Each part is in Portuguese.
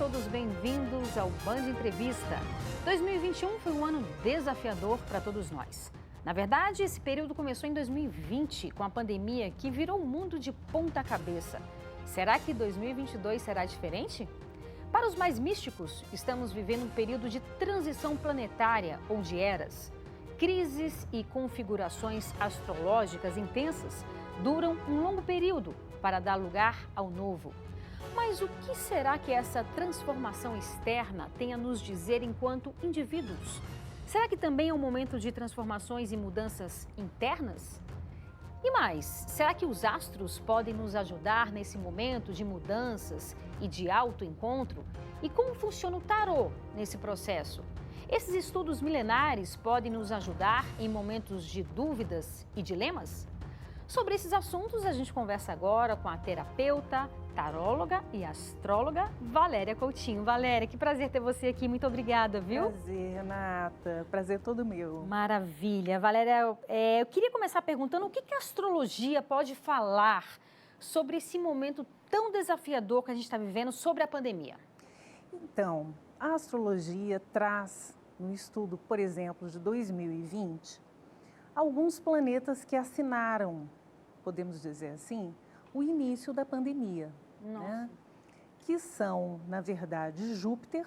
todos bem-vindos ao Band Entrevista. 2021 foi um ano desafiador para todos nós. Na verdade, esse período começou em 2020, com a pandemia que virou o mundo de ponta cabeça. Será que 2022 será diferente? Para os mais místicos, estamos vivendo um período de transição planetária ou de eras. Crises e configurações astrológicas intensas duram um longo período para dar lugar ao novo. Mas o que será que essa transformação externa tem a nos dizer enquanto indivíduos? Será que também é um momento de transformações e mudanças internas? E mais, será que os astros podem nos ajudar nesse momento de mudanças e de autoencontro? E como funciona o tarô nesse processo? Esses estudos milenares podem nos ajudar em momentos de dúvidas e dilemas? Sobre esses assuntos, a gente conversa agora com a terapeuta, taróloga e astróloga Valéria Coutinho. Valéria, que prazer ter você aqui. Muito obrigada, viu? Prazer, Renata. Prazer todo meu. Maravilha. Valéria, eu queria começar perguntando o que a astrologia pode falar sobre esse momento tão desafiador que a gente está vivendo sobre a pandemia. Então, a astrologia traz, no estudo, por exemplo, de 2020, alguns planetas que assinaram, podemos dizer assim, o início da pandemia, né? Que são, na verdade, Júpiter,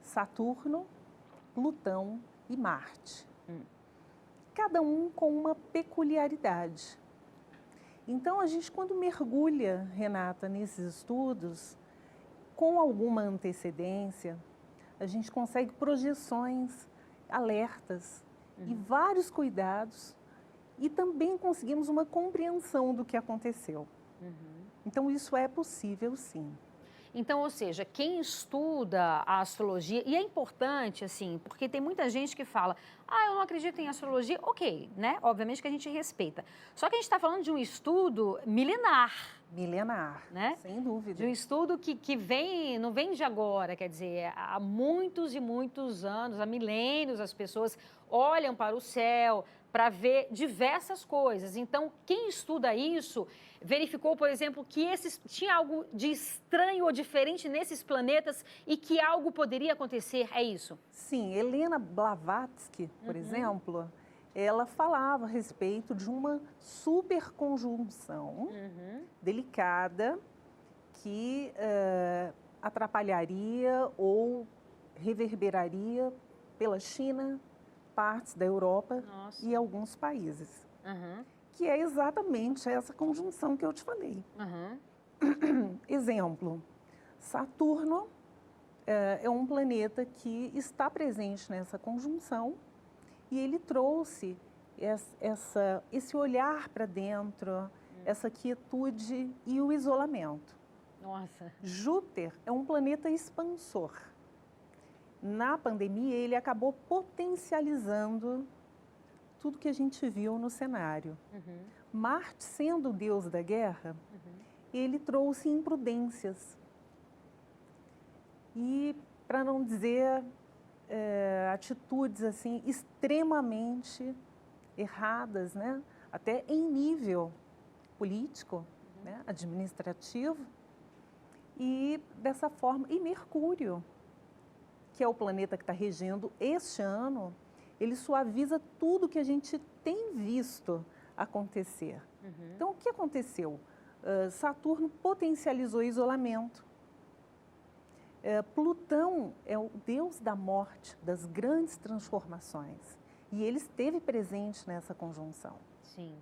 Saturno, Plutão e Marte. Cada um com uma peculiaridade. Então, a gente, quando mergulha, Renata, nesses estudos, com alguma antecedência, a gente consegue projeções, alertas e vários cuidados, e também conseguimos uma compreensão do que aconteceu. Então, isso é possível, sim. Então, ou seja, quem estuda a astrologia, e é importante, assim, porque tem muita gente que fala, eu não acredito em astrologia, ok, né? Obviamente que a gente respeita. Só que a gente está falando de um estudo milenar. Milenar, né? Sem dúvida. De um estudo que vem, não vem de agora, quer dizer, há muitos e muitos anos, há milênios, as pessoas olham para o céu para ver diversas coisas. Então, quem estuda isso verificou, por exemplo, que tinha algo de estranho ou diferente nesses planetas e que algo poderia acontecer, é isso? Sim, Helena Blavatsky, por exemplo, ela falava a respeito de uma superconjunção delicada que atrapalharia ou reverberaria pela China, partes da Europa e alguns países. Que é exatamente essa conjunção que eu te falei. Exemplo, Saturno é um planeta que está presente nessa conjunção e ele trouxe esse olhar para dentro, essa quietude e o isolamento. Nossa. Júpiter é um planeta expansor. Na pandemia, ele acabou potencializando tudo que a gente viu no cenário. Marte, sendo o deus da guerra, ele trouxe imprudências. E, para não dizer atitudes assim extremamente erradas, né? Até em nível político, né? Administrativo. E dessa forma, e Mercúrio, que é o planeta que está regendo este ano, ele suaviza tudo que a gente tem visto acontecer. Então, o que aconteceu? Saturno potencializou o isolamento. Plutão é o deus da morte, das grandes transformações. E ele esteve presente nessa conjunção. Sim.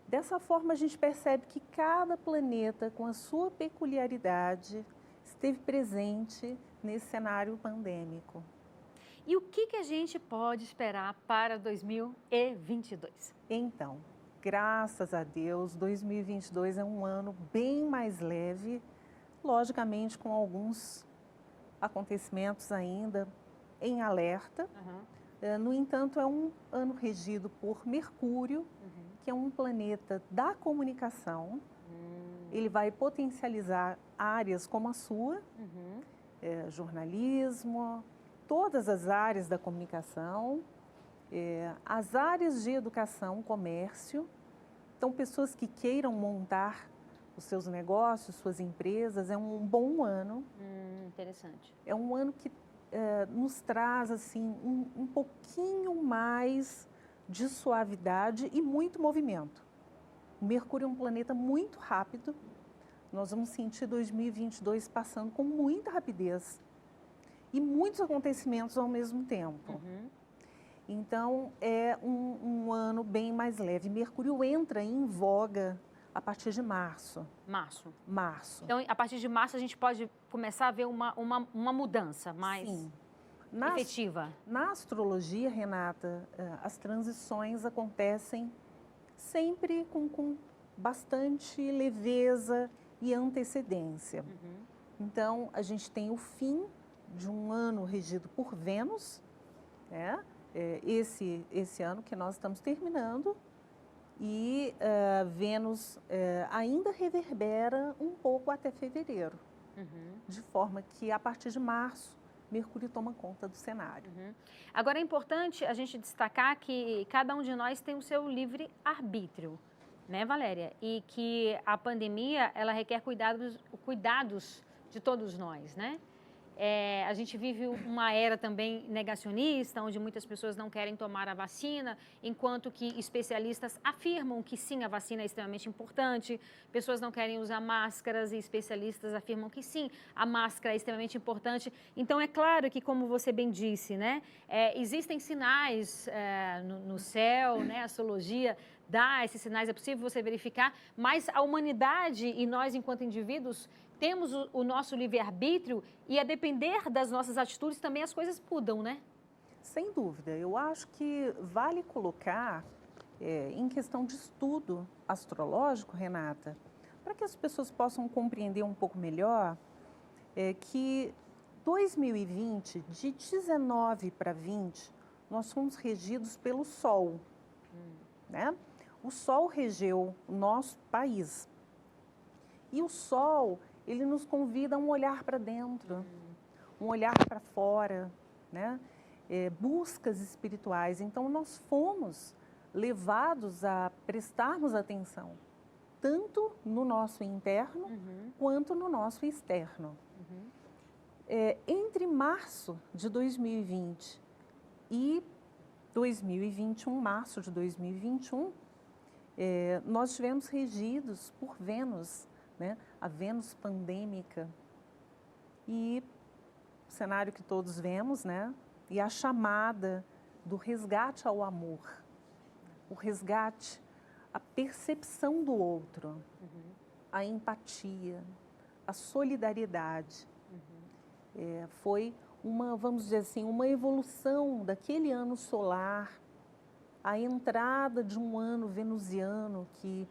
Dessa forma, a gente percebe que cada planeta, com a sua peculiaridade, esteve presente nesse cenário pandêmico. E o que a gente pode esperar para 2022? Então, graças a Deus, 2022 é um ano bem mais leve, logicamente com alguns acontecimentos ainda em alerta. No entanto, é um ano regido por Mercúrio, que é um planeta da comunicação. Ele vai potencializar áreas como a sua, jornalismo, todas as áreas da comunicação, as áreas de educação, comércio. Então, pessoas que queiram montar os seus negócios, suas empresas, é um bom ano. Interessante. É um ano que nos traz assim um pouquinho mais de suavidade e muito movimento. O Mercúrio é um planeta muito rápido. Nós vamos sentir 2022 passando com muita rapidez e muitos acontecimentos ao mesmo tempo. Então, é um ano bem mais leve. Mercúrio entra em voga a partir de março. Março. Então, a partir de março, a gente pode começar a ver uma mudança mais efetiva. Na astrologia, Renata, as transições acontecem sempre com bastante leveza e antecedência. Então, a gente tem o fim de um ano regido por Vênus, né? Esse ano que nós estamos terminando, e Vênus ainda reverbera um pouco até fevereiro, de forma que a partir de março, Mercúrio toma conta do cenário. Agora é importante a gente destacar que cada um de nós tem o seu livre arbítrio, né, Valéria? E que a pandemia, ela requer cuidados de todos nós, né? A gente vive uma era também negacionista, onde muitas pessoas não querem tomar a vacina, enquanto que especialistas afirmam que sim, a vacina é extremamente importante. Pessoas não querem usar máscaras e especialistas afirmam que sim, a máscara é extremamente importante. Então, é claro que, como você bem disse, né, existem sinais no céu, né, a astrologia dá esses sinais, é possível você verificar, mas a humanidade e nós, enquanto indivíduos, temos o nosso livre-arbítrio e a depender das nossas atitudes também as coisas mudam, né? Sem dúvida. Eu acho que vale colocar em questão de estudo astrológico, Renata, para que as pessoas possam compreender um pouco melhor que 2020, de 19 para 20, nós fomos regidos pelo Sol, né? O Sol regeu o nosso país. E o Sol, ele nos convida a um olhar para dentro, um olhar para fora, né? Buscas espirituais. Então, nós fomos levados a prestarmos atenção, tanto no nosso interno, quanto no nosso externo. Entre março de 2020 e 2021, março de 2021, nós estivemos regidos por Vênus, né? A Vênus pandêmica, e o cenário que todos vemos, né? E a chamada do resgate ao amor, o resgate, a percepção do outro, a empatia, a solidariedade. Foi vamos dizer assim, uma evolução daquele ano solar, a entrada de um ano venusiano que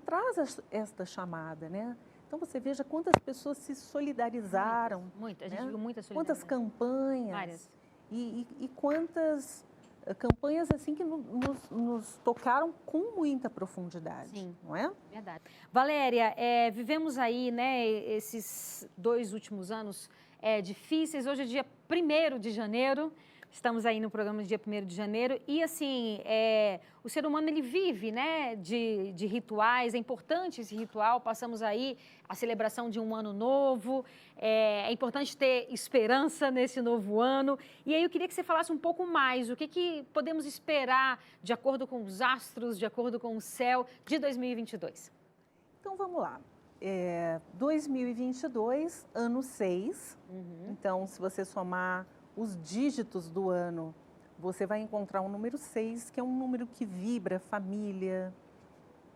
traz esta chamada, né? Então, você veja quantas pessoas se solidarizaram. Muitas. Né? A gente viu muitas solidariedade. Quantas campanhas. Várias. E quantas campanhas, assim, que nos tocaram com muita profundidade. Sim. Não é? Verdade. Valéria, vivemos aí, né, esses 2 últimos anos difíceis. Hoje é dia 1º de janeiro. Estamos aí no programa do dia 1º de janeiro e, assim, o ser humano, ele vive, né, de rituais, é importante esse ritual, passamos aí a celebração de um ano novo, é importante ter esperança nesse novo ano. E aí eu queria que você falasse um pouco mais, o que podemos esperar, de acordo com os astros, de acordo com o céu, de 2022? Então, vamos lá. 2022, ano 6, então, se você somar os dígitos do ano, você vai encontrar o número 6, que é um número que vibra família,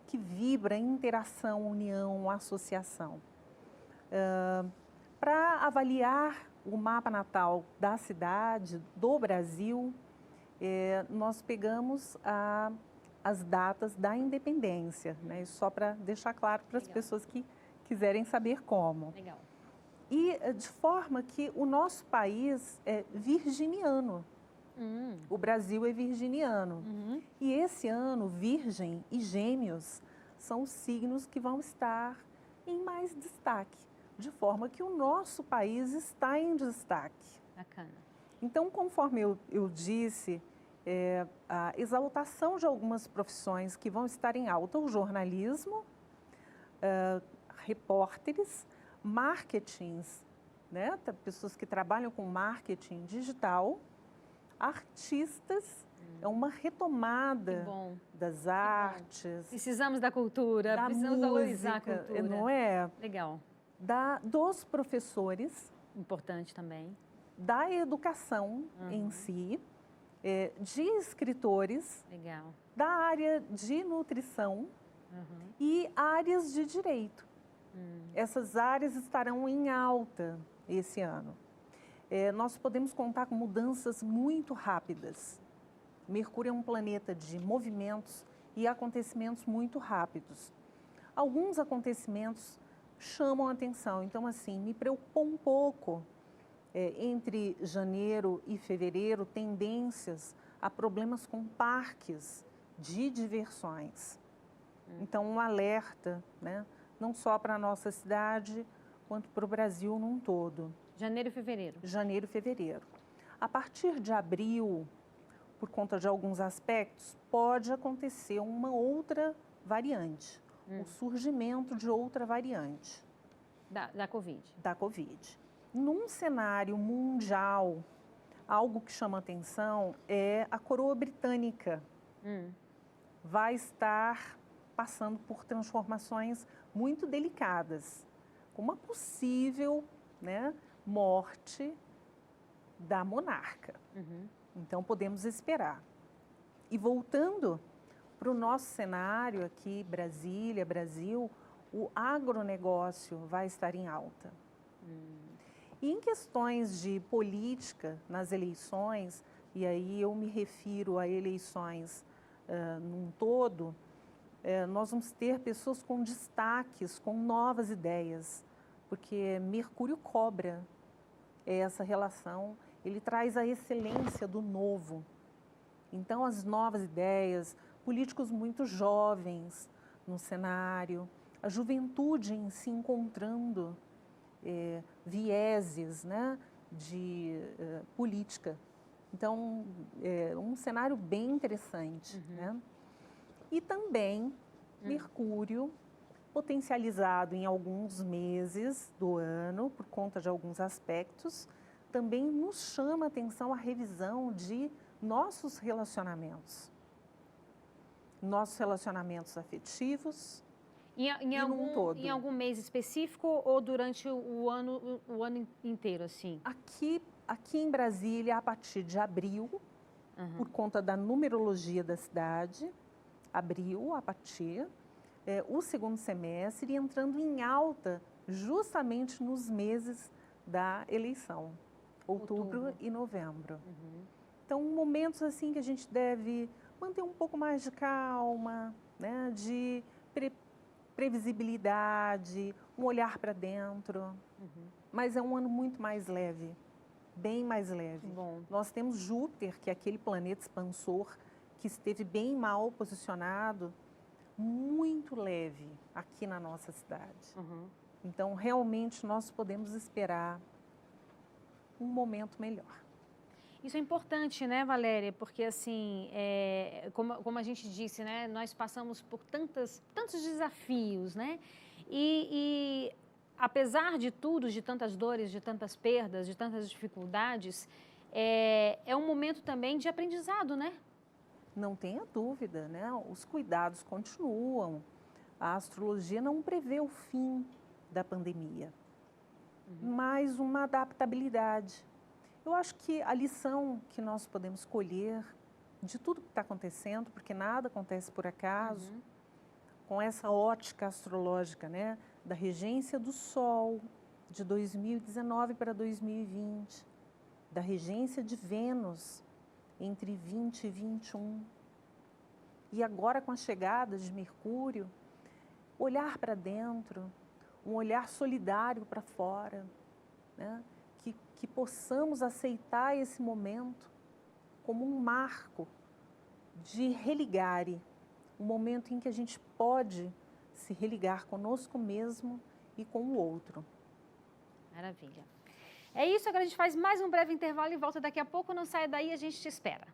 que vibra interação, união, associação. Para avaliar o mapa natal da cidade, do Brasil, nós pegamos as datas da independência, né? Só para deixar claro para as pessoas que quiserem saber como. Legal. E de forma que o nosso país é virginiano. O Brasil é virginiano. E esse ano, Virgem e Gêmeos são os signos que vão estar em mais destaque, de forma que o nosso país está em destaque. Bacana. Então, conforme eu disse, a exaltação de algumas profissões que vão estar em alta, o jornalismo, repórteres, marketings, né? Pessoas que trabalham com marketing digital, artistas, é uma retomada das artes. Precisamos da cultura, da precisamos música, valorizar a cultura. Não é? Legal. Dos professores. Importante também. Da educação em si, de escritores. Legal. Da área de nutrição e áreas de direito. Essas áreas estarão em alta esse ano. Nós podemos contar com mudanças muito rápidas. Mercúrio é um planeta de movimentos e acontecimentos muito rápidos. Alguns acontecimentos chamam a atenção, então assim, me preocupou um pouco entre janeiro e fevereiro, tendências a problemas com parques de diversões. Então, um alerta, né? Não só para a nossa cidade, quanto para o Brasil num todo. Janeiro e fevereiro. Janeiro e fevereiro. A partir de abril, por conta de alguns aspectos, pode acontecer uma outra variante, o surgimento de outra variante. Da Covid. Da Covid. Num cenário mundial, algo que chama atenção é a coroa britânica. Vai estar passando por transformações muito delicadas, com uma possível, né, morte da monarca. Então, podemos esperar. E voltando para o nosso cenário aqui, Brasília, Brasil, o agronegócio vai estar em alta. E em questões de política nas eleições, e aí eu me refiro a eleições num todo, nós vamos ter pessoas com destaques, com novas ideias, porque Mercúrio cobra essa relação, ele traz a excelência do novo. Então, as novas ideias, políticos muito jovens no cenário, a juventude em si encontrando vieses, né, de política. Então, um cenário bem interessante. Né? E também Mercúrio, potencializado em alguns meses do ano, por conta de alguns aspectos, também nos chama a atenção a revisão de nossos relacionamentos. Nossos relacionamentos afetivos. Em algum mês específico ou durante o ano inteiro, assim? Aqui em Brasília, a partir de abril, por conta da numerologia da cidade, abril, a partir, o segundo semestre, entrando em alta justamente nos meses da eleição, outubro e novembro. Então, momentos assim que a gente deve manter um pouco mais de calma, né, de previsibilidade, um olhar para dentro. Mas é um ano muito mais leve, bem mais leve. Nós temos Júpiter, que é aquele planeta expansor que esteve bem mal posicionado, muito leve aqui na nossa cidade. Então, realmente, nós podemos esperar um momento melhor. Isso é importante, né, Valéria? Porque, assim, como a gente disse, né, nós passamos por tantos desafios, né? E apesar de tudo, de tantas dores, de tantas perdas, de tantas dificuldades, é um momento também de aprendizado, né? Não tenha dúvida, né? Os cuidados continuam. A astrologia não prevê o fim da pandemia, mas uma adaptabilidade. Eu acho que a lição que nós podemos colher de tudo que está acontecendo, porque nada acontece por acaso, com essa ótica astrológica, né, da regência do Sol de 2019 para 2020, da regência de Vênus entre 20 e 21, e agora com a chegada de Mercúrio, olhar para dentro, um olhar solidário para fora, né? Que possamos aceitar esse momento como um marco de religare, um momento em que a gente pode se religar conosco mesmo e com o outro. Maravilha. É isso, agora a gente faz mais um breve intervalo e volta daqui a pouco. Não saia daí, a gente te espera.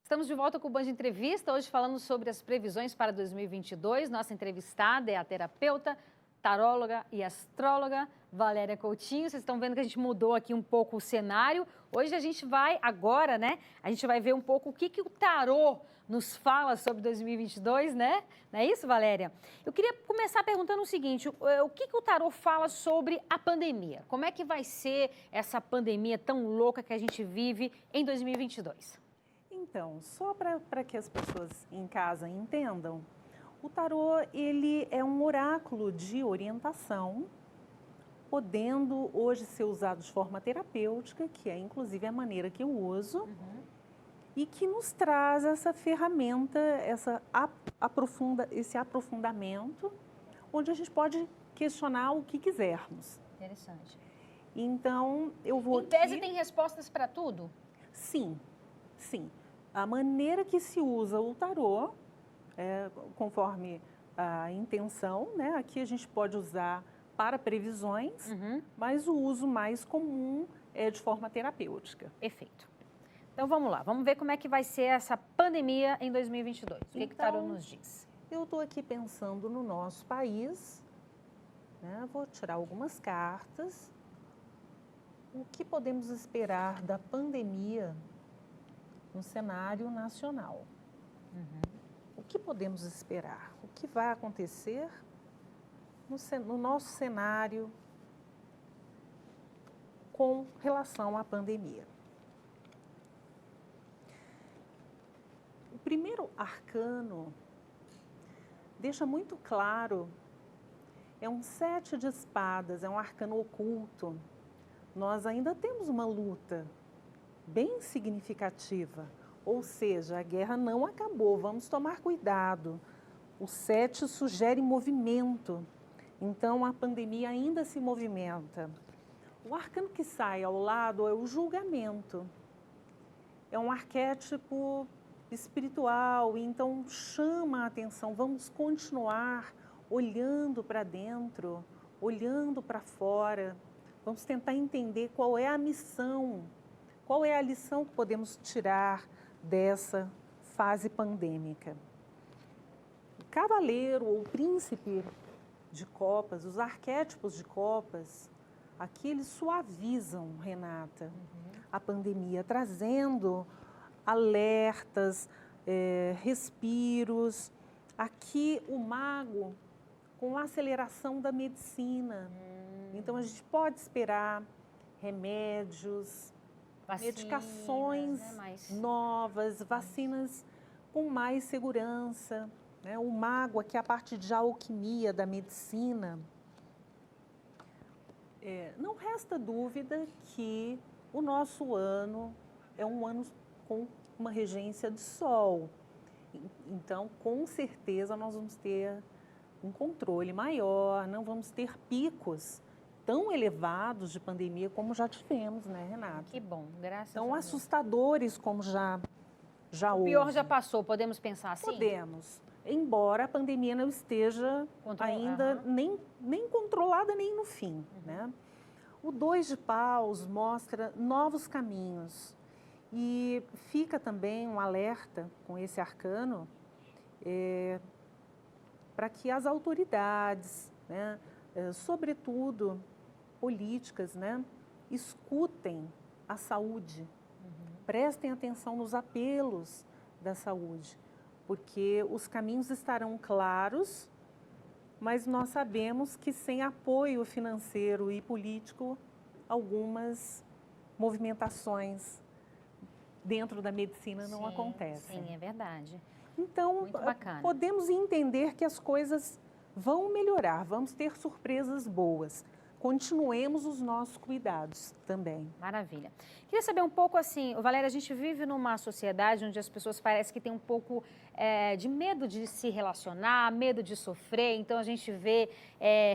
Estamos de volta com o Band Entrevista, hoje falando sobre as previsões para 2022. Nossa entrevistada é a terapeuta, taróloga e astróloga Valéria Coutinho. Vocês estão vendo que a gente mudou aqui um pouco o cenário. Hoje a gente vai, agora, né? A gente vai ver um pouco o que o tarô nos fala sobre 2022, né? Não é isso, Valéria? Eu queria começar perguntando o seguinte, o que o tarô fala sobre a pandemia? Como é que vai ser essa pandemia tão louca que a gente vive em 2022? Então, só para que as pessoas em casa entendam, o tarô ele é um oráculo de orientação, podendo hoje ser usado de forma terapêutica, que é inclusive a maneira que eu uso, e que nos traz essa ferramenta, esse aprofundamento, onde a gente pode questionar o que quisermos. Interessante. Então, eu vou Em tese tem respostas para tudo? Sim, sim. A maneira que se usa o tarô, conforme a intenção, né? Aqui a gente pode usar para previsões, mas o uso mais comum é de forma terapêutica. Perfeito. Então vamos lá, vamos ver como é que vai ser essa pandemia em 2022. O que o tarô nos diz? Eu estou aqui pensando no nosso país, né? Vou tirar algumas cartas. O que podemos esperar da pandemia no cenário nacional? O que podemos esperar? O que vai acontecer no nosso cenário com relação à pandemia? O primeiro arcano deixa muito claro, é um 7 de espadas, é um arcano oculto. Nós ainda temos uma luta bem significativa, ou seja, a guerra não acabou, vamos tomar cuidado. O 7 sugere movimento, então a pandemia ainda se movimenta. O arcano que sai ao lado é o julgamento. É um arquétipo espiritual, então chama a atenção, vamos continuar olhando para dentro, olhando para fora, vamos tentar entender qual é a missão. Qual é a lição que podemos tirar dessa fase pandêmica? O cavaleiro ou príncipe de copas, os arquétipos de copas, aqui eles suavizam, Renata, a pandemia, trazendo alertas, respiros. Aqui o mago com a aceleração da medicina. Então a gente pode esperar remédios, medicações novas, vacinas com mais segurança, né? O mago aqui, a parte de alquimia da medicina. Não resta dúvida que o nosso ano é um ano com uma regência de sol. Então, com certeza, nós vamos ter um controle maior, não vamos ter picos tão elevados de pandemia como já tivemos, né, Renata? Que bom, graças a Deus. Deus. Tão assustadores como já houve. O pior já passou, podemos pensar assim? Podemos, embora a pandemia não esteja ainda nem controlada, nem no fim, né? O 2 de paus mostra novos caminhos e fica também um alerta com esse arcano para que as autoridades, né, sobretudo políticas, né, escutem a saúde, prestem atenção nos apelos da saúde, porque os caminhos estarão claros, mas nós sabemos que sem apoio financeiro e político, algumas movimentações dentro da medicina não acontecem. Sim, é verdade. Então, podemos entender que as coisas vão melhorar, vamos ter surpresas boas. Continuemos os nossos cuidados também. Maravilha. Queria saber um pouco assim, Valéria, a gente vive numa sociedade onde as pessoas parecem que têm um pouco de medo de se relacionar, medo de sofrer, então a gente vê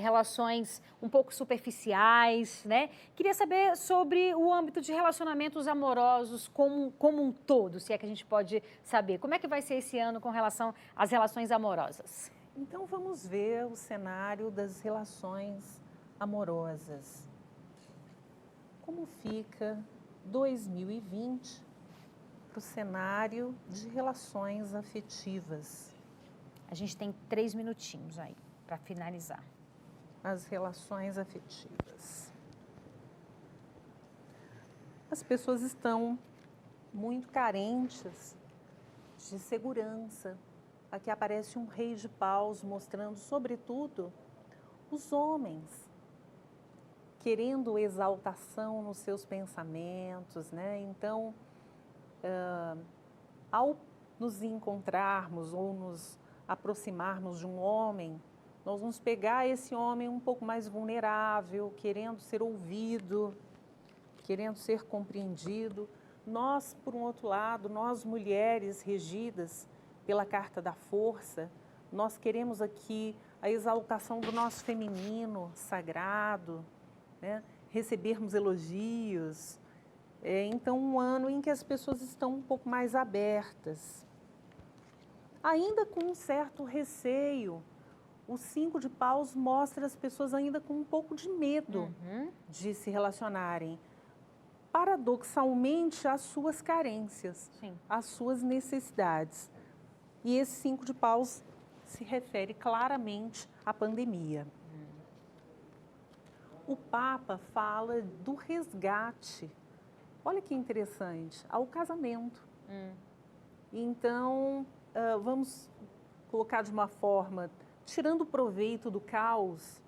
relações um pouco superficiais, né? Queria saber sobre o âmbito de relacionamentos amorosos como um todo, se é que a gente pode saber. Como é que vai ser esse ano com relação às relações amorosas? Então vamos ver o cenário das relações amorosas. Como fica 2020 para o cenário de relações afetivas. A gente tem 3 minutinhos aí para finalizar. As relações afetivas. As pessoas estão muito carentes de segurança. Aqui aparece um rei de paus mostrando, sobretudo, os homens querendo exaltação nos seus pensamentos, né? Então, ao nos encontrarmos ou nos aproximarmos de um homem, nós vamos pegar esse homem um pouco mais vulnerável, querendo ser ouvido, querendo ser compreendido. Nós, por um outro lado, nós mulheres regidas pela Carta da Força, nós queremos aqui a exaltação do nosso feminino sagrado, né? Recebermos elogios. Então, um ano em que as pessoas estão um pouco mais abertas. Ainda com um certo receio, o 5 de paus mostra as pessoas ainda com um pouco de medo de se relacionarem. Paradoxalmente, as suas carências, Sim. as suas necessidades. E esse 5 de paus se refere claramente à pandemia. O Papa fala do resgate, olha que interessante, ao casamento. Então, vamos colocar de uma forma, tirando proveito do caos,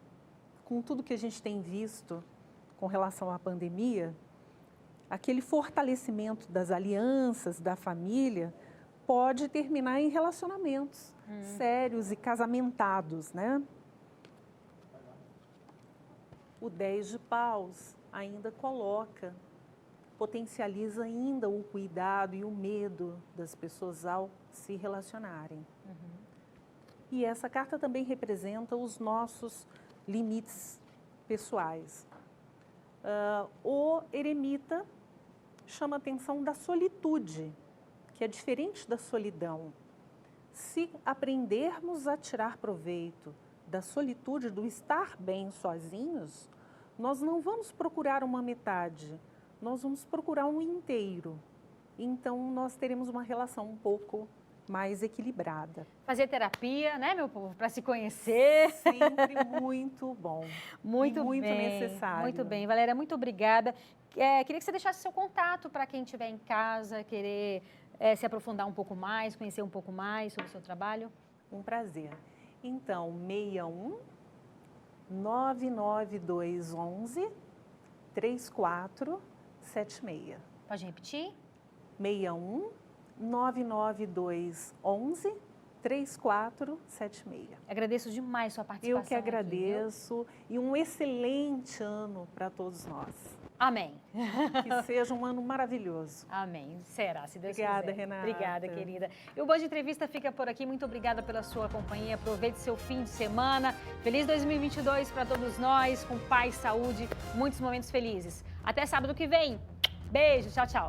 com tudo que a gente tem visto com relação à pandemia, aquele fortalecimento das alianças, da família, pode terminar em relacionamentos sérios e casamentados, né? O 10 de paus ainda coloca, potencializa ainda o cuidado e o medo das pessoas ao se relacionarem. E essa carta também representa os nossos limites pessoais. O eremita chama a atenção da solitude, que é diferente da solidão. Se aprendermos a tirar proveito da solitude, do estar bem sozinhos, nós não vamos procurar uma metade, nós vamos procurar um inteiro. Então, nós teremos uma relação um pouco mais equilibrada. Fazer terapia, né, meu povo, para se conhecer. Sempre muito bom. Muito bem, necessário. Muito bem, Valéria, muito obrigada. Queria que você deixasse seu contato para quem estiver em casa, querer se aprofundar um pouco mais, conhecer um pouco mais sobre o seu trabalho. Um prazer. Então, 61 99211 3476. Pode repetir? 61 99211 3476. Agradeço demais sua participação. Eu que agradeço aqui, e um excelente ano para todos nós. Amém. Que seja um ano maravilhoso. Amém. Será, se Deus Obrigada, quiser. Renata. Obrigada, querida. E o Band Entrevista fica por aqui. Muito obrigada pela sua companhia. Aproveite seu fim de semana. Feliz 2022 para todos nós, com paz, saúde, muitos momentos felizes. Até sábado que vem. Beijo, tchau, tchau.